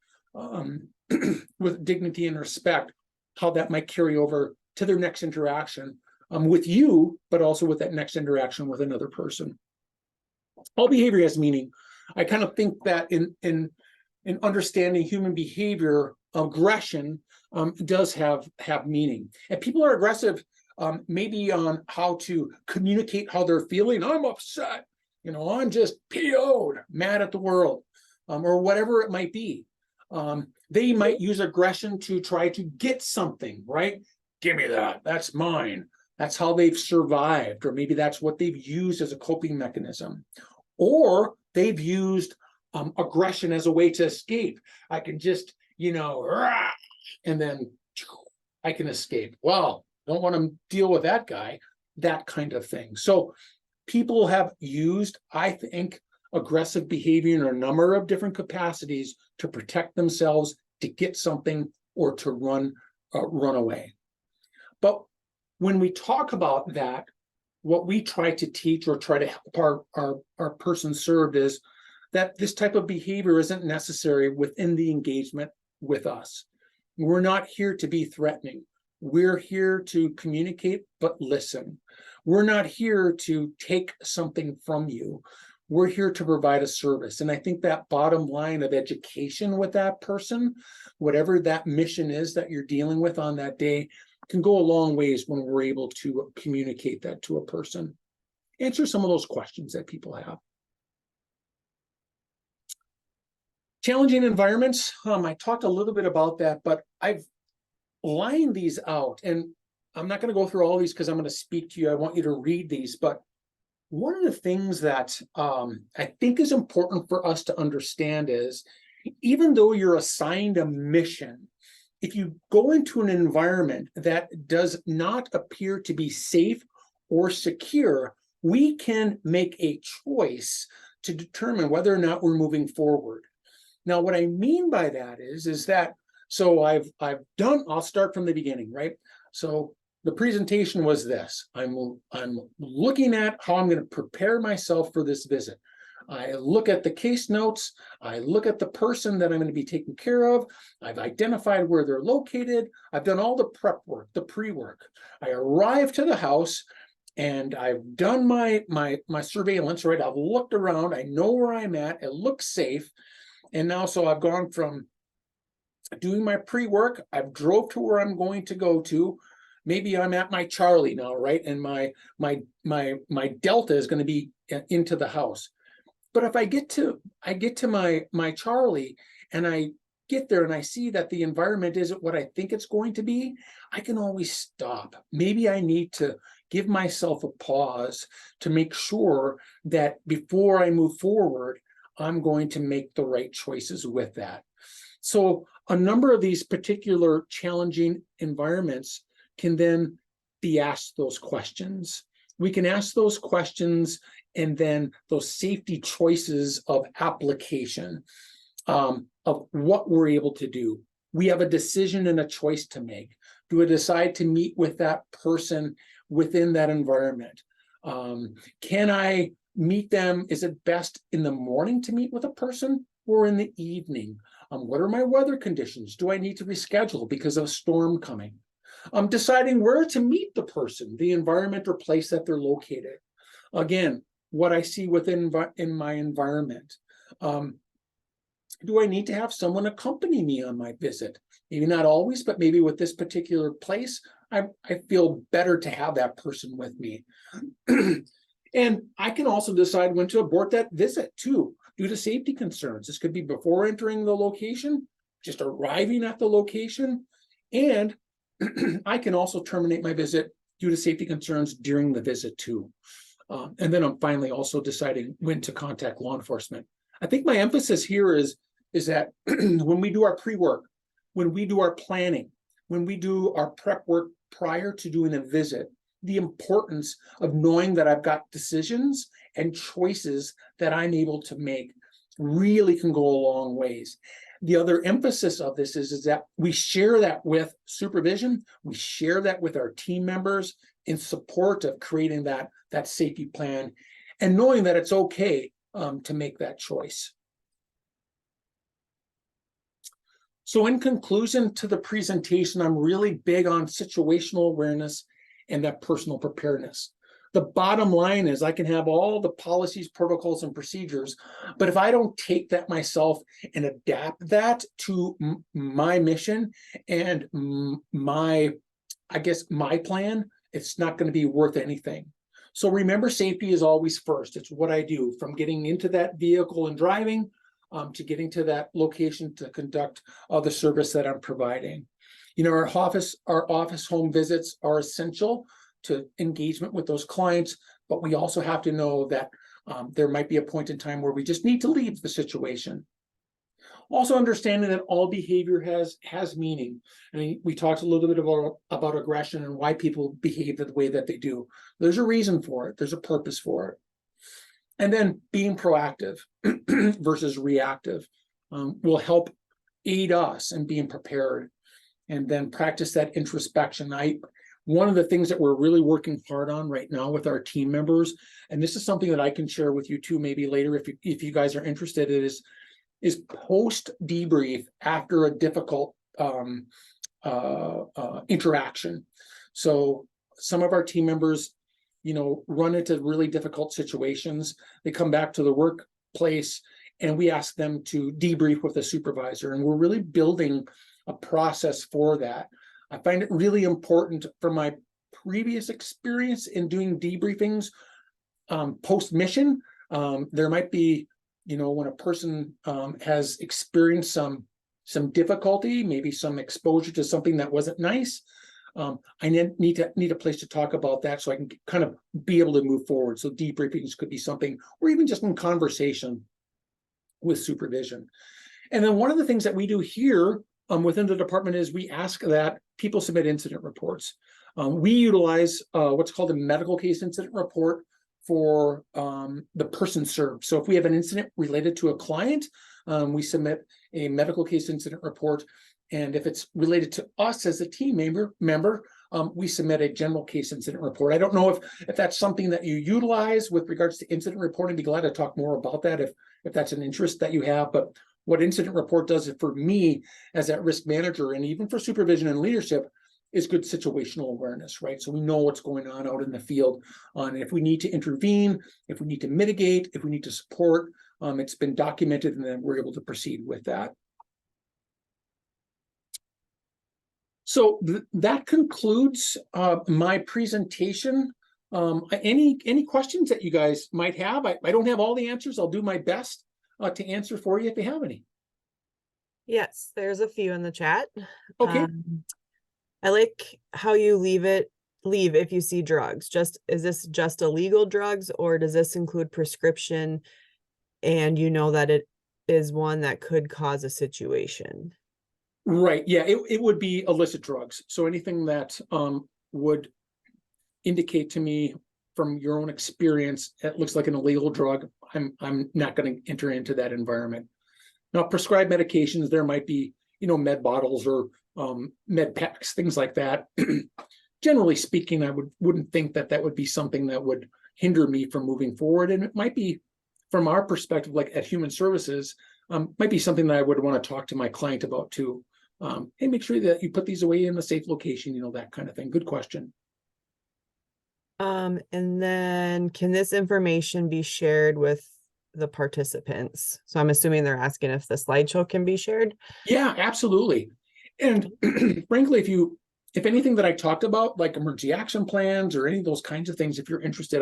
with dignity and respect, how that might carry over to their next interaction with you, but also with that next interaction with another person. All behavior has meaning. I kind of think that in understanding human behavior, aggression does have meaning. And people are aggressive maybe on how to communicate how they're feeling. I'm upset, I'm just PO'd, mad at the world, or whatever it might be. They might use aggression to try to get something, right? Give me that, that's mine. That's how they've survived, or maybe that's what they've used as a coping mechanism. Or they've used aggression as a way to escape. I can just, and then I can escape. Well, don't want to deal with that guy, that kind of thing. So people have used, I think, aggressive behavior in a number of different capacities to protect themselves, to get something, or to run away. But when we talk about that, what we try to teach or try to help our person served is that this type of behavior isn't necessary within the engagement with us. We're not here to be threatening. We're here to communicate, but listen. We're not here to take something from you. We're here to provide a service. And I think that bottom line of education with that person, whatever that mission is that you're dealing with on that day, can go a long ways when we're able to communicate that to a person. Answer some of those questions that people have. Challenging environments, I talked a little bit about that, but I've lined these out, and I'm not going to go through all these because I'm going to speak to you. I want you to read these, but one of the things that I think is important for us to understand is, even though you're assigned a mission, if you go into an environment that does not appear to be safe or secure, we can make a choice to determine whether or not we're moving forward. Now, what I mean by that is that, so I've done, I'll start from the beginning, right? So the presentation was this. I'm looking at how I'm going to prepare myself for this visit. I look at the case notes. I look at the person that I'm going to be taking care of. I've identified where they're located. I've done all the prep work, the pre-work. I arrive to the house and I've done my surveillance, right? I've looked around. I know where I'm at. It looks safe. And now, so I've gone from doing my pre-work. I've drove to where I'm going to go to. Maybe I'm at my Charlie now, right? And my Delta is going to be into the house. But if I get to my Charlie and I get there and I see that the environment isn't what I think it's going to be, I can always stop. Maybe I need to give myself a pause to make sure that before I move forward, I'm going to make the right choices with that. So a number of these particular challenging environments can then be asked those questions. We can ask those questions, and then those safety choices of application of what we're able to do. We have a decision and a choice to make. Do I decide to meet with that person within that environment? Can I meet them? Is it best in the morning to meet with a person or in the evening? What are my weather conditions? Do I need to reschedule because of a storm coming? Deciding where to meet the person, the environment or place that they're located. Again, what I see within in my environment. Do I need to have someone accompany me on my visit? Maybe not always, but maybe with this particular place, I feel better to have that person with me. And I can also decide when to abort that visit too, due to safety concerns. This could be before entering the location, just arriving at the location, and I can also terminate my visit due to safety concerns during the visit too. And then I'm finally also deciding when to contact law enforcement. I think my emphasis here is that when we do our pre-work, when we do our planning, when we do our prep work prior to doing a visit, the importance of knowing that I've got decisions and choices that I'm able to make really can go a long ways. The other emphasis of this is that we share that with supervision, we share that with our team members in support of creating that safety plan, and knowing that it's okay to make that choice. So in conclusion to the presentation, I'm really big on situational awareness and that personal preparedness. The bottom line is I can have all the policies, protocols, and procedures, but if I don't take that myself and adapt that to my mission and my plan, it's not going to be worth anything. So remember, safety is always first. It's what I do from getting into that vehicle and driving to getting to that location to conduct the service that I'm providing. You know, our office home visits are essential to engagement with those clients, but we also have to know that there might be a point in time where we just need to leave the situation. Also understanding that all behavior has meaning. I mean, we talked a little bit about aggression and why people behave the way that they do. There's a reason for it. There's a purpose for it. And then being proactive versus reactive will help aid us in being prepared. And then practice that introspection. One of the things that we're really working hard on right now with our team members, and this is something that I can share with you too, maybe later if you guys are interested, is post debrief after a difficult interaction. So some of our team members, you know, run into really difficult situations. They come back to the workplace and we ask them to debrief with a supervisor, and we're really building a process for that. I find it really important from my previous experience in doing debriefings post-mission. There might be, you know, when a person has experienced some difficulty, maybe some exposure to something that wasn't nice, I need a place to talk about that so I can kind of be able to move forward. So debriefings could be something, or even just in conversation with supervision. And then one of the things that we do here within the department is we ask that people submit incident reports. We utilize what's called a medical case incident report for the person served. So if we have an incident related to a client, we submit a medical case incident report. And if it's related to us as a team member, we submit a general case incident report. I don't know if that's something that you utilize with regards to incident reporting. I'd be glad to talk more about that if that's an interest that you have. But what incident report does it for me as that risk manager, and even for supervision and leadership, is good situational awareness, right? So we know what's going on out in the field, on if we need to intervene, if we need to mitigate, if we need to support. It's been documented, and then we're able to proceed with that. So that concludes my presentation. Any questions that you guys might have? I don't have all the answers. I'll do my best to answer for you if you have any. Yes, there's a few in the chat. Okay. I like how you leave if you see drugs. Is this just illegal drugs, or does this include prescription and you know that it is one that could cause a situation? Right. Yeah, it would be illicit drugs. So anything that would indicate to me from your own experience, it looks like an illegal drug, I'm not going to enter into that environment. Now, prescribed medications, there might be, med bottles or med packs, things like that. Generally speaking, I wouldn't think that would be something that would hinder me from moving forward. And it might be, from our perspective, like at Human Services, might be something that I would want to talk to my client about too. Hey, make sure that you put these away in a safe location, that kind of thing. Good question. And then can this information be shared with the participants? So I'm assuming they're asking if the slideshow can be shared. Yeah, absolutely. And frankly, if anything that I talked about, like emergency action plans or any of those kinds of things, if you're interested,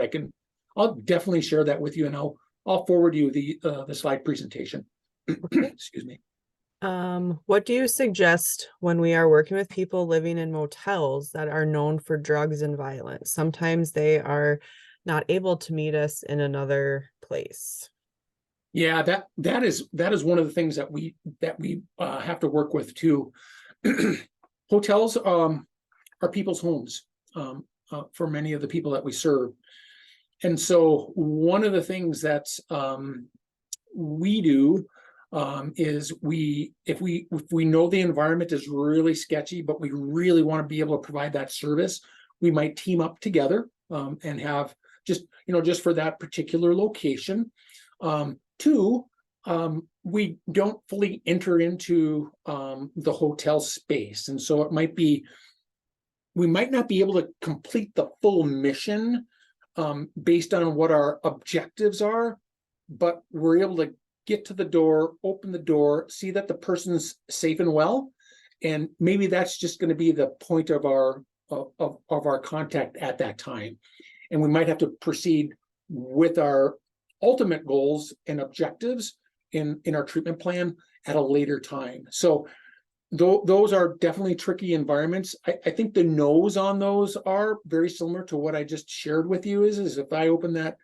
I'll definitely share that with you, and I'll forward you the slide presentation. Okay. Excuse me. What do you suggest when we are working with people living in motels that are known for drugs and violence? Sometimes they are not able to meet us in another place. Yeah, that is one of the things that we have to work with too. Hotels are people's homes for many of the people that we serve, and so one of the things that we do is if we know the environment is really sketchy, but we really want to be able to provide that service, we might team up together and have just for that particular location. Two, we don't fully enter into the hotel space, and so it might be we might not be able to complete the full mission based on what our objectives are, but we're able to get to the door, open the door, see that the person's safe and well, and maybe that's just going to be the point of our contact at that time, and we might have to proceed with our ultimate goals and objectives in our treatment plan at a later time. So those are definitely tricky environments. I think the no's on those are very similar to what I just shared with you. Is if I open that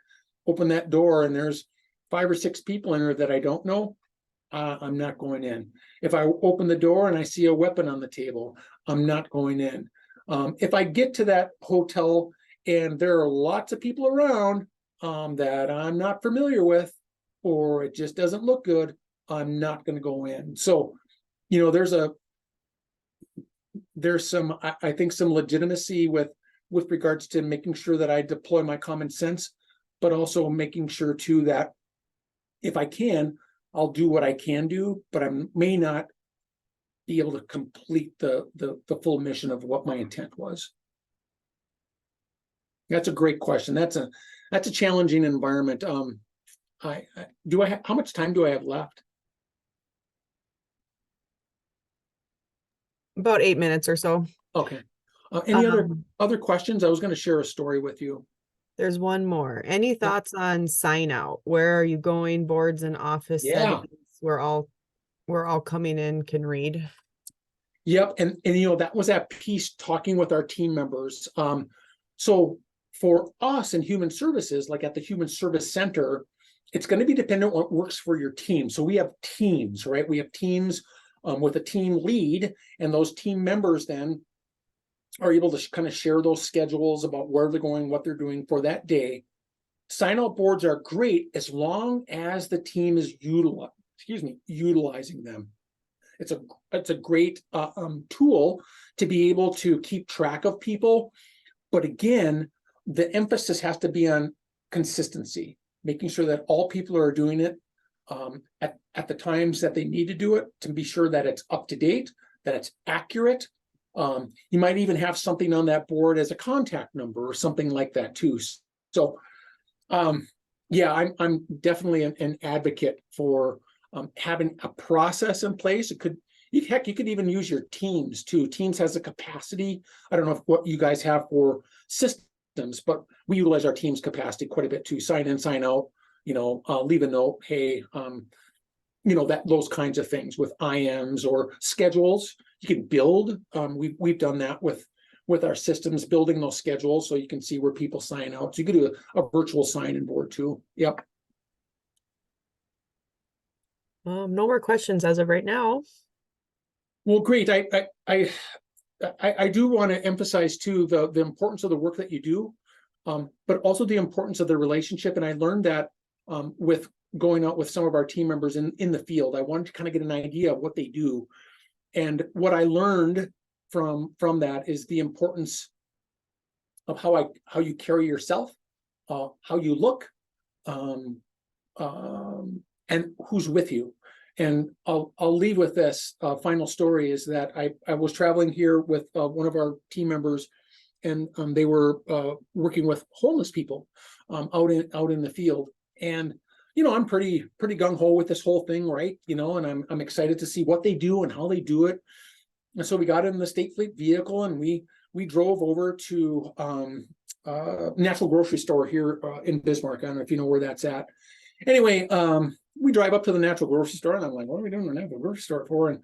door and there's 5 or 6 people in there that I don't know, I'm not going in. If I open the door and I see a weapon on the table, I'm not going in. If I get to that hotel and there are lots of people around that I'm not familiar with, or it just doesn't look good, I'm not going to go in. So, there's some, I think, some legitimacy with regards to making sure that I deploy my common sense, but also making sure too that if I can, I'll do what I can do, but I may not be able to complete the full mission of what my intent was. That's a great question. That's a challenging environment. How much time do I have left? About 8 minutes or so. Okay. Any other questions? I was going to share a story with you. There's one more. Any thoughts on sign out? Where are you going? Boards and office settings where all coming in can read. Yep, and that was that piece talking with our team members. So for us in human services, like at the Human Service Center, it's going to be dependent on what works for your team. So we have teams, right? We have teams with a team lead, and those team members then are able to kind of share those schedules about where they're going, what they're doing for that day. Sign-out boards are great as long as the team is utilizing them. It's a great tool to be able to keep track of people. But again, the emphasis has to be on consistency, making sure that all people are doing it at the times that they need to do it, to be sure that it's up to date, that it's accurate. You might even have something on that board as a contact number or something like that too. So yeah, I'm definitely an advocate for having a process in place. You could even use your Teams too. Teams has a capacity. I don't know what you guys have for systems, but we utilize our Teams capacity quite a bit to sign in, sign out, leave a note, hey, those kinds of things with IMs or schedules. You can build. We've done that with our systems, building those schedules so you can see where people sign out. So you could do a virtual sign-in board too. Yep. No more questions as of right now. Well, great. I do want to emphasize too the importance of the work that you do, but also the importance of the relationship. And I learned that with going out with some of our team members in the field. I wanted to kind of get an idea of what they do. And what I learned from that is the importance of how you carry yourself, how you look, and who's with you. And I'll leave with this final story is that I was traveling here with one of our team members, and they were working with homeless people out in the field. And I'm pretty gung-ho with this whole thing, right? And I'm excited to see what they do and how they do it. And so we got in the State Fleet vehicle and we drove over to Natural Grocery Store here in Bismarck. I don't know if you know where that's at. Anyway, we drive up to the Natural Grocery Store, and I'm like, what are we doing in the Natural Grocery Store for? And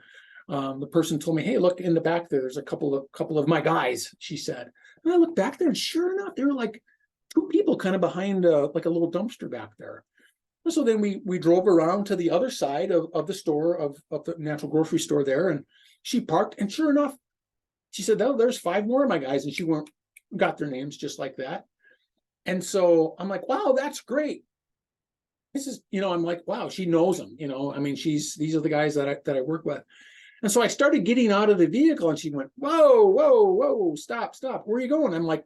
the person told me, hey, look in the back there's a couple of my guys, she said. And I looked back there, and sure enough, there were like two people kind of behind like a little dumpster back there. And so then we drove around to the other side of the store, of the Natural Grocery Store there, and she parked, and sure enough, she said, oh, there's 5 more of my guys, and she got their names just like that. And so I'm like, wow, that's great. This is, I'm like, wow, she knows them, I mean, these are the guys that I work with. And so I started getting out of the vehicle, and she went, whoa, stop, where are you going? I'm like,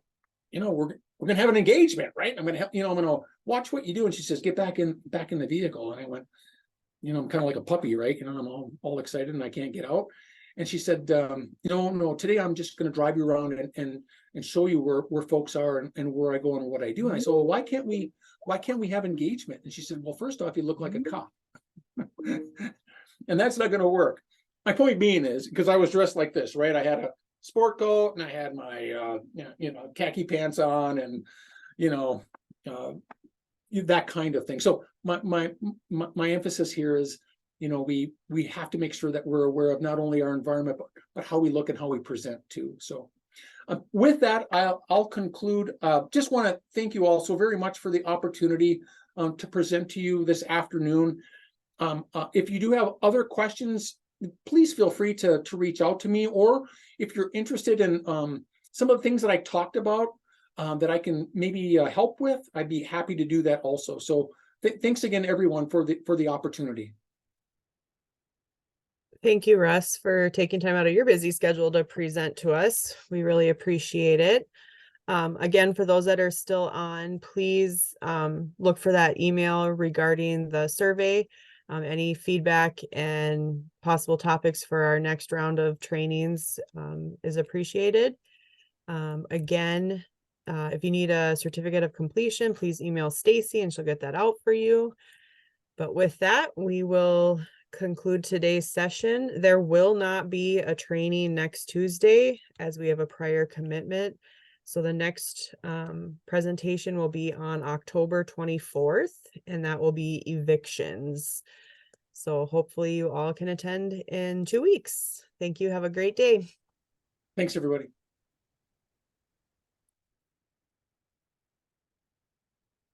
we're gonna have an engagement, right? I'm gonna help, I'm gonna watch what you do. And she says, get back in the vehicle. And I went, I'm kind of like a puppy, right? I'm all excited and I can't get out. And she said, no, today I'm just gonna drive you around and show you where folks are and where I go and what I do. And I said, well, why can't we have engagement? And she said, well, first off, you look like a cop. And that's not going to work. My point being is, because I was dressed like this, right? I had a sport coat and I had my, khaki pants on and, that kind of thing. So my emphasis here is, we have to make sure that we're aware of not only our environment, but how we look and how we present too. So with that, I'll conclude. Just want to thank you all so very much for the opportunity to present to you this afternoon. If you do have other questions, please feel free to reach out to me, or if you're interested in some of the things that I talked about that I can maybe help with, I'd be happy to do that also. So thanks again, everyone, for the opportunity. Thank you, Russ, for taking time out of your busy schedule to present to us. We really appreciate it. Again, for those that are still on, please look for that email regarding the survey. Any feedback and possible topics for our next round of trainings is appreciated. Again, if you need a certificate of completion, please email Stacey and she'll get that out for you. But with that, we will conclude today's session. There will not be a training next Tuesday as we have a prior commitment. So the next presentation will be on October 24th, and that will be evictions. So hopefully you all can attend in 2 weeks. Thank you. Have a great day. Thanks, everybody.